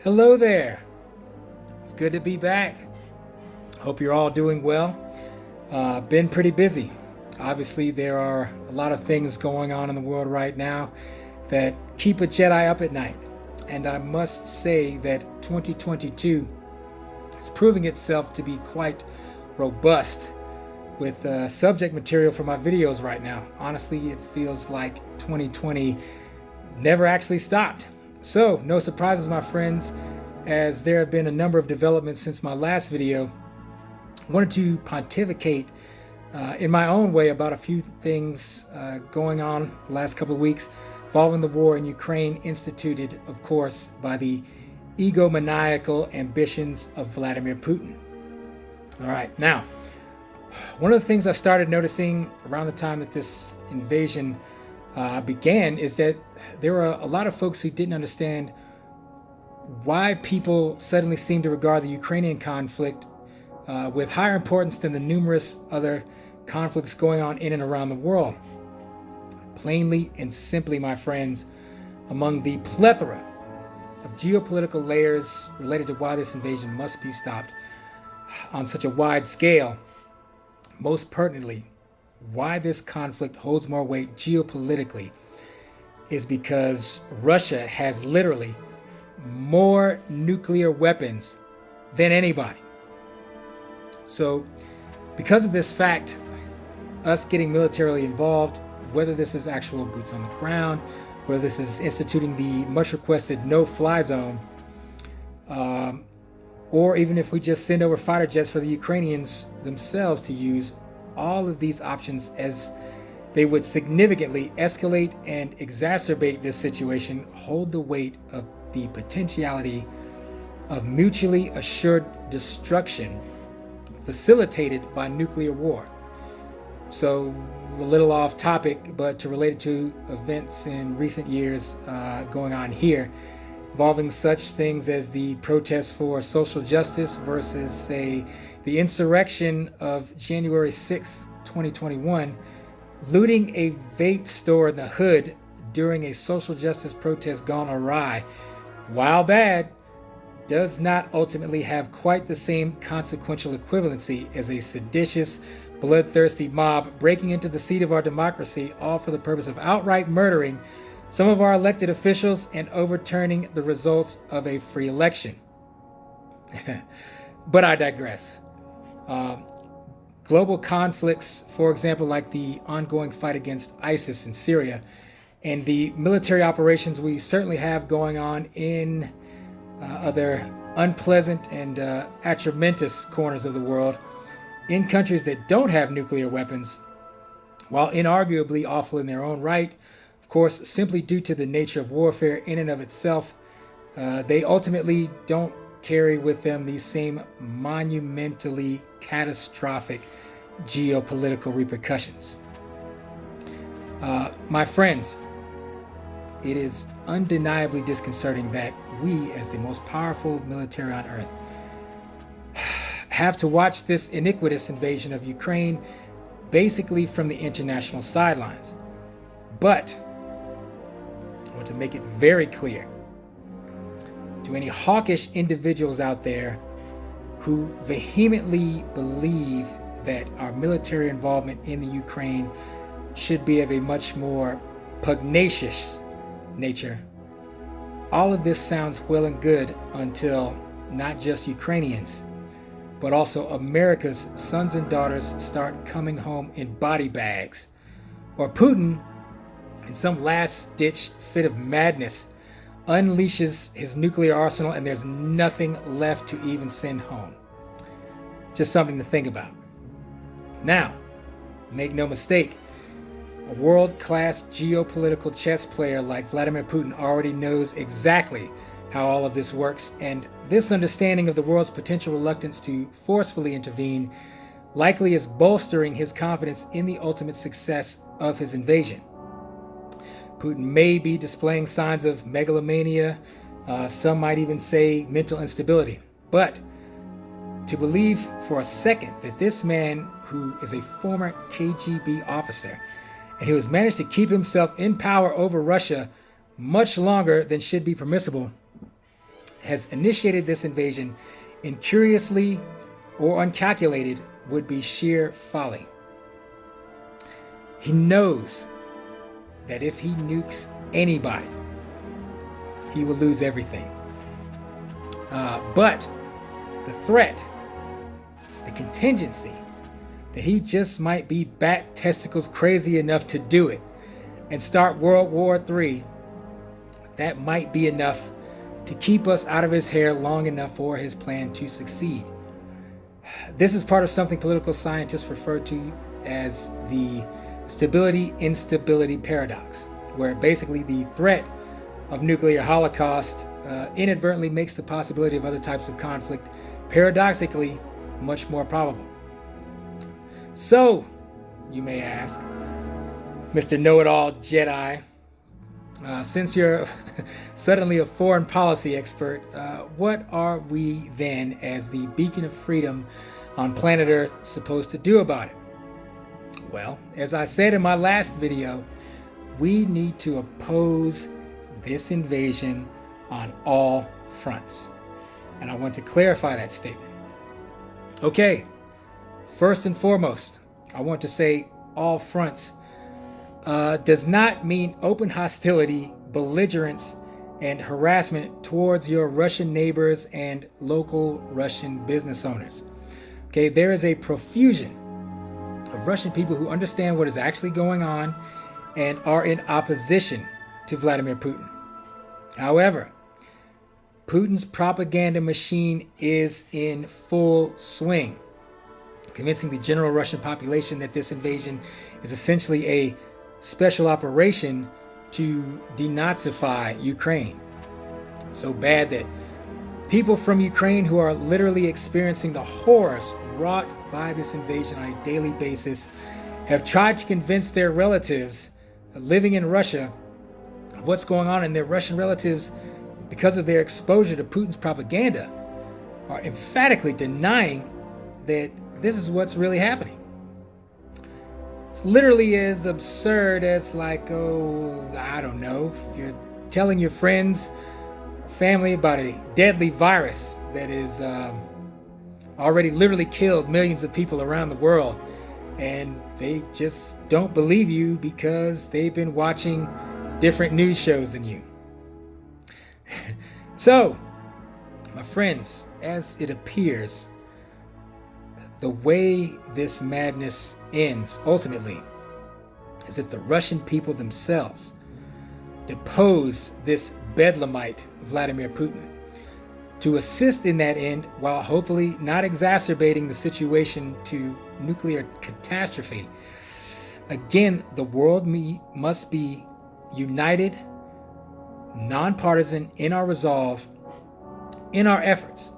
Hello there. It's good to be back. Hope you're all doing well. Been pretty busy. Obviously, there are a lot of things going on in the world right now that keep a Jedi up at night. And I must say that 2022 is proving itself to be quite robust with subject material for my videos right now. Honestly, it feels like 2020 never actually stopped. So, no surprises, my friends, as there have been a number of developments since my last video. I wanted to pontificate in my own way about a few things going on the last couple of weeks following the war in Ukraine, instituted, of course, by the egomaniacal ambitions of Vladimir Putin. All right, now, one of the things I started noticing around the time that this invasion began is that there were a lot of folks who didn't understand why people suddenly seem to regard the Ukrainian conflict with higher importance than the numerous other conflicts going on in and around the world. Plainly and simply, my friends, among the plethora of geopolitical layers related to why this invasion must be stopped on such a wide scale, most pertinently, why this conflict holds more weight geopolitically is because Russia has literally more nuclear weapons than anybody. So, because of this fact, us getting militarily involved, whether this is actual boots on the ground, whether this is instituting the much requested no-fly zone, or even if we just send over fighter jets for the Ukrainians themselves to use, all of these options, as they would significantly escalate and exacerbate this situation, hold the weight of the potentiality of mutually assured destruction facilitated by nuclear war. So, a little off topic, but to relate it to events in recent years going on here, involving such things as the protests for social justice versus, say, the insurrection of January 6, 2021, looting a vape store in the hood during a social justice protest gone awry, while bad, does not ultimately have quite the same consequential equivalency as a seditious, bloodthirsty mob breaking into the seat of our democracy, all for the purpose of outright murdering some of our elected officials and overturning the results of a free election. But I digress. Global conflicts, for example, like the ongoing fight against ISIS in Syria, and the military operations we certainly have going on in other unpleasant and atramentous corners of the world, in countries that don't have nuclear weapons, while inarguably awful in their own right, of course, simply due to the nature of warfare in and of itself, they ultimately don't carry with them these same monumentally catastrophic geopolitical repercussions. My friends, it is undeniably disconcerting that we, as the most powerful military on earth, have to watch this iniquitous invasion of Ukraine basically from the international sidelines. But I want to make it very clear to any hawkish individuals out there who vehemently believe that our military involvement in the Ukraine should be of a much more pugnacious nature. All of this sounds well and good until not just Ukrainians, but also America's sons and daughters start coming home in body bags, or Putin, in some last-ditch fit of madness, unleashes his nuclear arsenal and there's nothing left to even send home. Just something to think about. Now, make no mistake, a world-class geopolitical chess player like Vladimir Putin already knows exactly how all of this works, and this understanding of the world's potential reluctance to forcefully intervene likely is bolstering his confidence in the ultimate success of his invasion. Putin may be displaying signs of megalomania, some might even say mental instability, but to believe for a second that this man, who is a former KGB officer and who has managed to keep himself in power over Russia much longer than should be permissible, has initiated this invasion incuriously or uncalculated would be sheer folly. He knows that if he nukes anybody, he will lose everything. But the threat, the contingency, that he just might be bat testicles crazy enough to do it and start World War III, that might be enough to keep us out of his hair long enough for his plan to succeed. This is part of something political scientists refer to as the stability-instability paradox, where basically the threat of nuclear holocaust inadvertently makes the possibility of other types of conflict paradoxically much more probable. So, you may ask, Mr. Know-it-all Jedi, since you're suddenly a foreign policy expert, what are we then, as the beacon of freedom on planet Earth, supposed to do about it? Well, as I said in my last video, we need to oppose this invasion on all fronts. And I want to clarify that statement. Okay, first and foremost, I want to say all fronts does not mean open hostility, belligerence, and harassment towards your Russian neighbors and local Russian business owners. Okay, there is a profusion of Russian people who understand what is actually going on and are in opposition to Vladimir Putin. However, Putin's propaganda machine is in full swing, convincing the general Russian population that this invasion is essentially a special operation to denazify Ukraine. So bad that people from Ukraine who are literally experiencing the horrors wrought by this invasion on a daily basis have tried to convince their relatives living in Russia of what's going on, and their Russian relatives, because of their exposure to Putin's propaganda, are emphatically denying that this is what's really happening. It's literally as absurd as, like, I don't know, if you're telling your friends or family about a deadly virus that is already literally killed millions of people around the world, and they just don't believe you because they've been watching different news shows than you. So, my friends, as it appears, the way this madness ends ultimately is if the Russian people themselves depose this bedlamite Vladimir Putin, to assist in that end while hopefully not exacerbating the situation to nuclear catastrophe. Again, the world must be united, nonpartisan in our resolve, in our efforts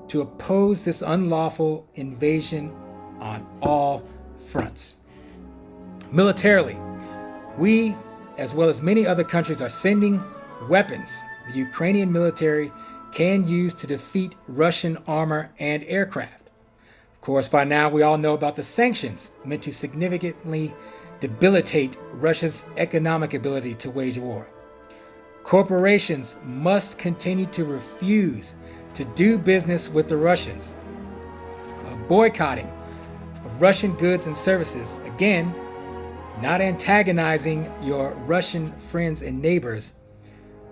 to oppose this unlawful invasion on all fronts. Militarily, we, as well as many other countries, are sending weapons the Ukrainian military can use to defeat Russian armor and aircraft. Of course, by now we all know about the sanctions meant to significantly debilitate Russia's economic ability to wage war. Corporations must continue to refuse to do business with the Russians. Boycotting of Russian goods and services, again, not antagonizing your Russian friends and neighbors,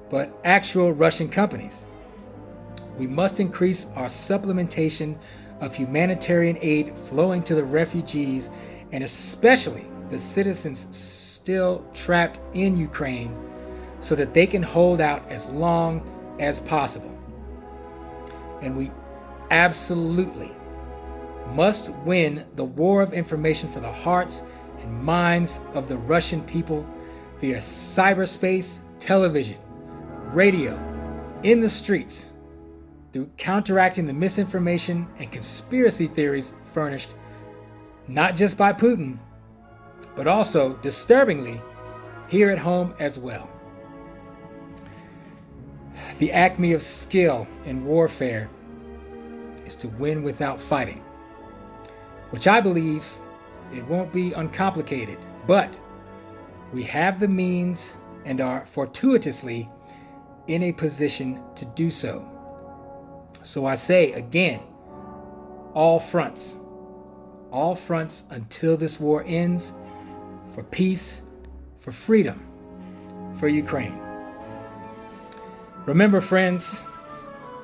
but actual Russian companies. We must increase our supplementation of humanitarian aid flowing to the refugees, and especially the citizens still trapped in Ukraine, so that they can hold out as long as possible. And we absolutely must win the war of information for the hearts and minds of the Russian people via cyberspace, television, radio, in the streets, through counteracting the misinformation and conspiracy theories furnished not just by Putin, but also, disturbingly, here at home as well. The acme of skill in warfare is to win without fighting, which I believe it won't be uncomplicated, but we have the means and are fortuitously in a position to do so. So I say again, all fronts until this war ends, for peace, for freedom, for Ukraine. Remember, friends,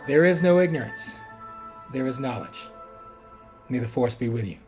there is no ignorance. There is knowledge. May the force be with you.